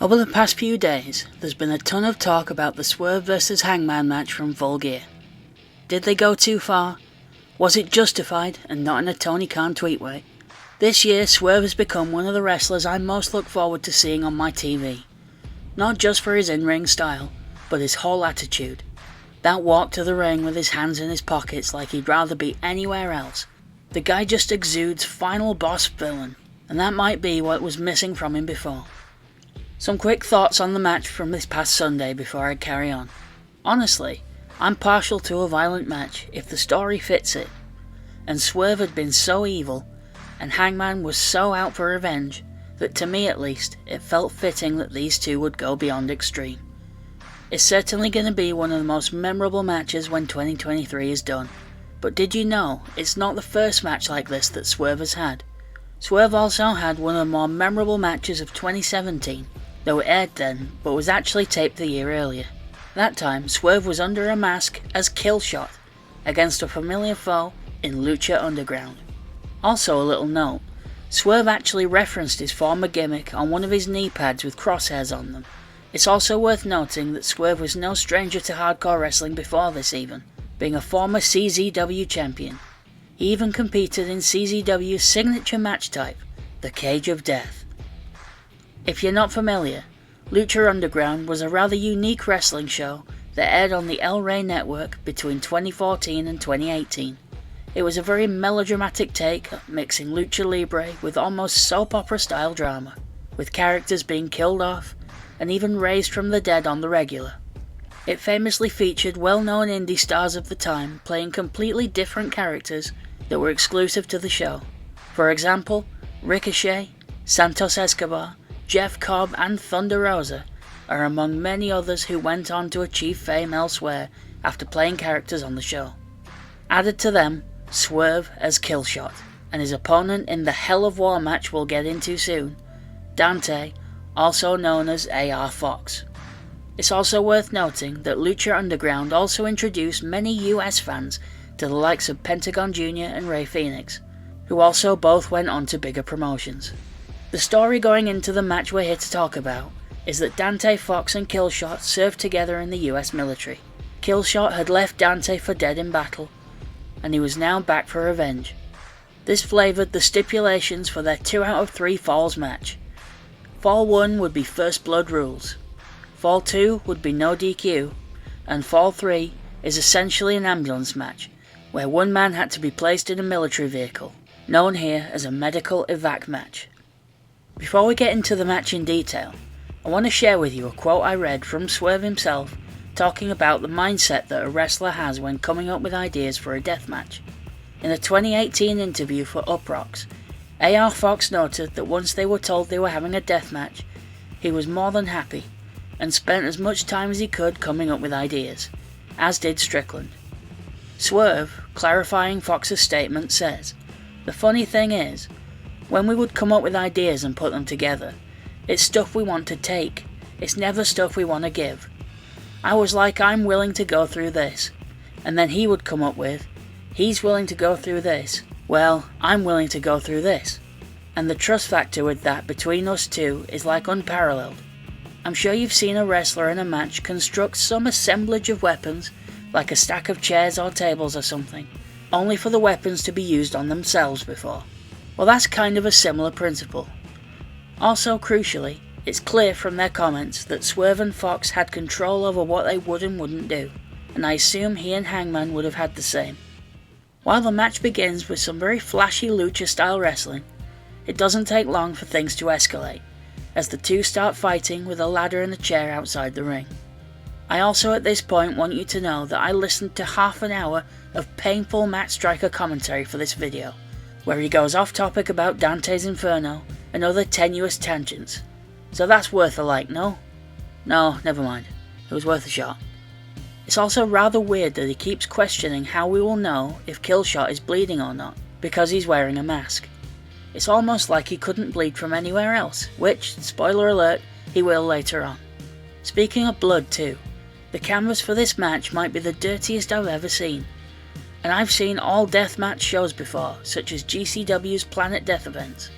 Over the past few days, there's been a ton of talk about the Swerve vs Hangman match from Full Gear. Did they go too far? Was it justified and not in a Tony Khan tweet way? This year, Swerve has become one of the wrestlers I most look forward to seeing on my TV. Not just for his in-ring style, but his whole attitude. That walk to the ring with his hands in his pockets like he'd rather be anywhere else. The guy just exudes final boss villain, and that might be what was missing from him before. Some quick thoughts on the match from this past Sunday before I carry on. Honestly, I'm partial to a violent match if the story fits it. And Swerve had been so evil, and Hangman was so out for revenge, that to me at least, it felt fitting that these two would go beyond extreme. It's certainly going to be one of the most memorable matches when 2023 is done. But did you know, it's not the first match like this that Swerve has had. Swerve also had one of the more memorable matches of 2017, though it aired then, but was actually taped the year earlier. That time, Swerve was under a mask as Killshot, against a familiar foe in Lucha Underground. Also a little note, Swerve actually referenced his former gimmick on one of his knee pads with crosshairs on them. It's also worth noting that Swerve was no stranger to hardcore wrestling before this even, being a former CZW champion. He even competed in CZW's signature match type, the Cage of Death. If you're not familiar, Lucha Underground was a rather unique wrestling show that aired on the El Rey network between 2014 and 2018. It was a very melodramatic take, mixing lucha libre with almost soap opera style drama, with characters being killed off and even raised from the dead on the regular. It famously featured well-known indie stars of the time playing completely different characters that were exclusive to the show. For example, Ricochet, Santos Escobar, Jeff Cobb and Thunder Rosa are among many others who went on to achieve fame elsewhere after playing characters on the show. Added to them, Swerve as Killshot, and his opponent in the Hell of War match we'll get into soon, Dante, also known as AR Fox. It's also worth noting that Lucha Underground also introduced many US fans to the likes of Pentagon Jr. and Rey Fenix, who also both went on to bigger promotions. The story going into the match we're here to talk about is that Dante Fox and Killshot served together in the US military. Killshot had left Dante for dead in battle, and he was now back for revenge. This flavoured the stipulations for their 2 out of 3 falls match. Fall 1 would be First Blood rules, Fall 2 would be no DQ, and Fall 3 is essentially an ambulance match, where one man had to be placed in a military vehicle, known here as a medical evac match. Before we get into the match in detail, I want to share with you a quote I read from Swerve himself talking about the mindset that a wrestler has when coming up with ideas for a death match. In a 2018 interview for Uproxx, AR Fox noted that once they were told they were having a death match, he was more than happy, and spent as much time as he could coming up with ideas, as did Strickland. Swerve, clarifying Fox's statement, says, "The funny thing is, when we would come up with ideas and put them together, it's stuff we want to take, it's never stuff we want to give. I was like, I'm willing to go through this, and then he would come up with, he's willing to go through this, well, I'm willing to go through this. And the trust factor with that between us two is like unparalleled. I'm sure you've seen a wrestler in a match construct some assemblage of weapons, like a stack of chairs or tables or something, only for the weapons to be used on themselves before. Well, that's kind of a similar principle. Also, crucially, it's clear from their comments that Swerve and Fox had control over what they would and wouldn't do, and I assume he and Hangman would have had the same. While the match begins with some very flashy lucha-style wrestling, it doesn't take long for things to escalate, as the two start fighting with a ladder and a chair outside the ring. I also at this point want you to know that I listened to half an hour of painful Matt Striker commentary for this video, where he goes off topic about Dante's Inferno and other tenuous tangents. So that's worth a like, no? No, never mind. It was worth a shot. It's also rather weird that he keeps questioning how we will know if Killshot is bleeding or not, because he's wearing a mask. It's almost like he couldn't bleed from anywhere else, which, spoiler alert, he will later on. Speaking of blood too, the canvas for this match might be the dirtiest I've ever seen. And I've seen all deathmatch shows before, such as GCW's Planet Death events.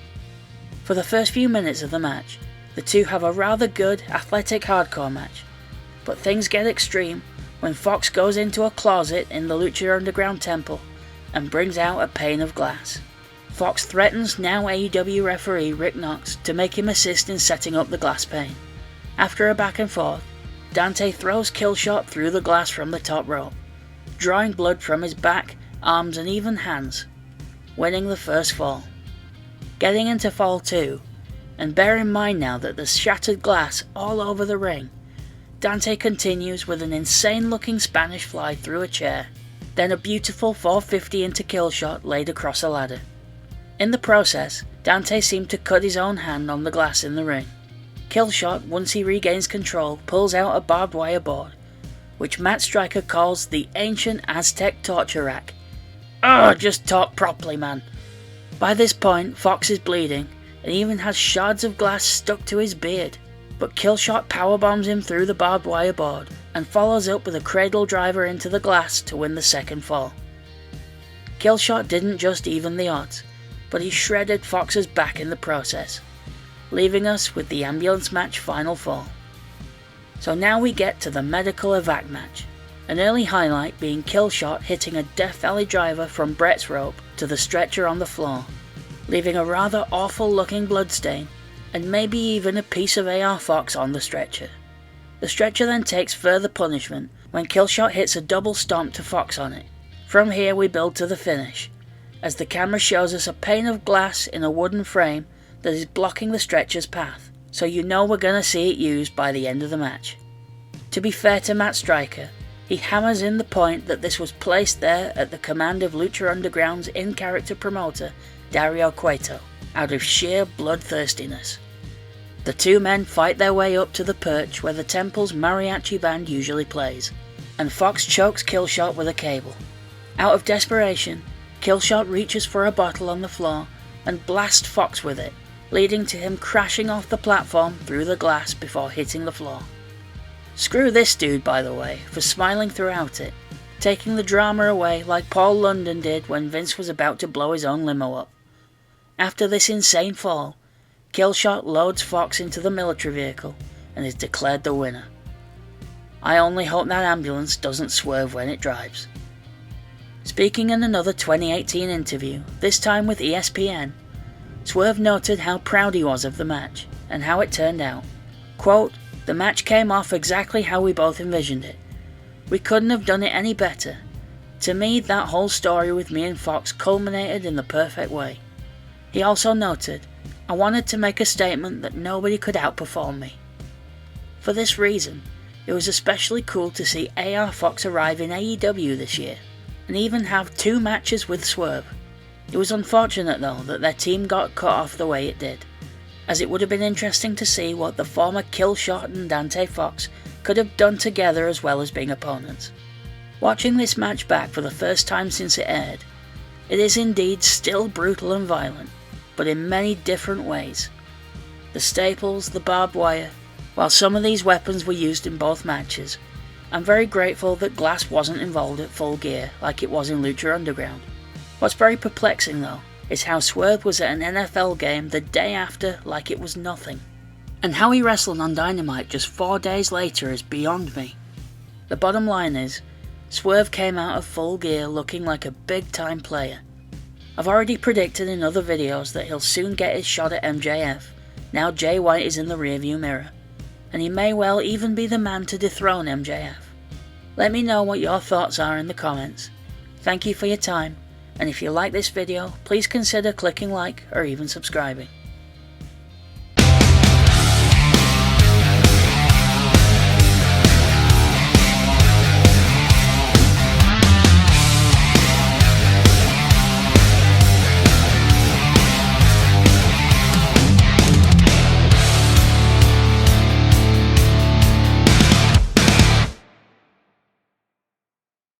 For the first few minutes of the match, The two have a rather good athletic hardcore match, but things get extreme when Fox goes into a closet in the Lucha Underground temple and brings out a pane of glass. Fox threatens now AEW referee Rick Knox to make him assist in setting up the glass pane. After a back and forth, Dante throws Killshot through the glass from the top rope, drawing blood from his back, arms and even hands, winning the first fall. Getting into fall 2, and bear in mind now that there's shattered glass all over the ring, Dante continues with an insane looking Spanish fly through a chair, then a beautiful 450 into Killshot laid across a ladder. In the process, Dante seemed to cut his own hand on the glass in the ring. Killshot, once he regains control, pulls out a barbed wire board, which Matt Striker calls the ancient Aztec torture rack. Ugh, just talk properly, man. By this point, Fox is bleeding and even has shards of glass stuck to his beard, but Killshot powerbombs him through the barbed wire board and follows up with a cradle driver into the glass to win the second fall. Killshot didn't just even the odds, but he shredded Fox's back in the process, leaving us with the ambulance match final fall. So now we get to the medical evac match, an early highlight being Killshot hitting a Death Valley driver from Brett's rope to the stretcher on the floor, leaving a rather awful looking bloodstain and maybe even a piece of AR Fox on the stretcher. The stretcher then takes further punishment when Killshot hits a double stomp to Fox on it. From here we build to the finish, as the camera shows us a pane of glass in a wooden frame that is blocking the stretcher's path, so you know we're gonna see it used by the end of the match. To be fair to Matt Striker, he hammers in the point that this was placed there at the command of Lucha Underground's in-character promoter, Dario Cueto, out of sheer bloodthirstiness. The two men fight their way up to the perch where the temple's mariachi band usually plays, and Fox chokes Killshot with a cable. Out of desperation, Killshot reaches for a bottle on the floor and blasts Fox with it, leading to him crashing off the platform through the glass before hitting the floor. Screw this dude, by the way, for smiling throughout it, taking the drama away like Paul London did when Vince was about to blow his own limo up. After this insane fall, Killshot loads Fox into the military vehicle and is declared the winner. I only hope that ambulance doesn't swerve when it drives. Speaking in another 2018 interview, this time with ESPN, Swerve noted how proud he was of the match and how it turned out. Quote, "The match came off exactly how we both envisioned it. We couldn't have done it any better. To me, that whole story with me and Fox culminated in the perfect way." He also noted, "I wanted to make a statement that nobody could outperform me." For this reason, it was especially cool to see AR Fox arrive in AEW this year, and even have 2 matches with Swerve. It was unfortunate though that their team got cut off the way it did, as it would have been interesting to see what the former Killshot and Dante Fox could have done together as well as being opponents. Watching this match back for the first time since it aired, it is indeed still brutal and violent, but in many different ways. The staples, the barbed wire, while some of these weapons were used in both matches, I'm very grateful that glass wasn't involved at Full Gear like it was in Lucha Underground. What's very perplexing though, is how Swerve was at an NFL game the day after like it was nothing. And how he wrestled on Dynamite just 4 days later is beyond me. The bottom line is, Swerve came out of Full Gear looking like a big time player. I've already predicted in other videos that he'll soon get his shot at MJF, now Jay White is in the rearview mirror, and he may well even be the man to dethrone MJF. Let me know what your thoughts are in the comments. Thank you for your time, and if you like this video, please consider clicking like or even subscribing.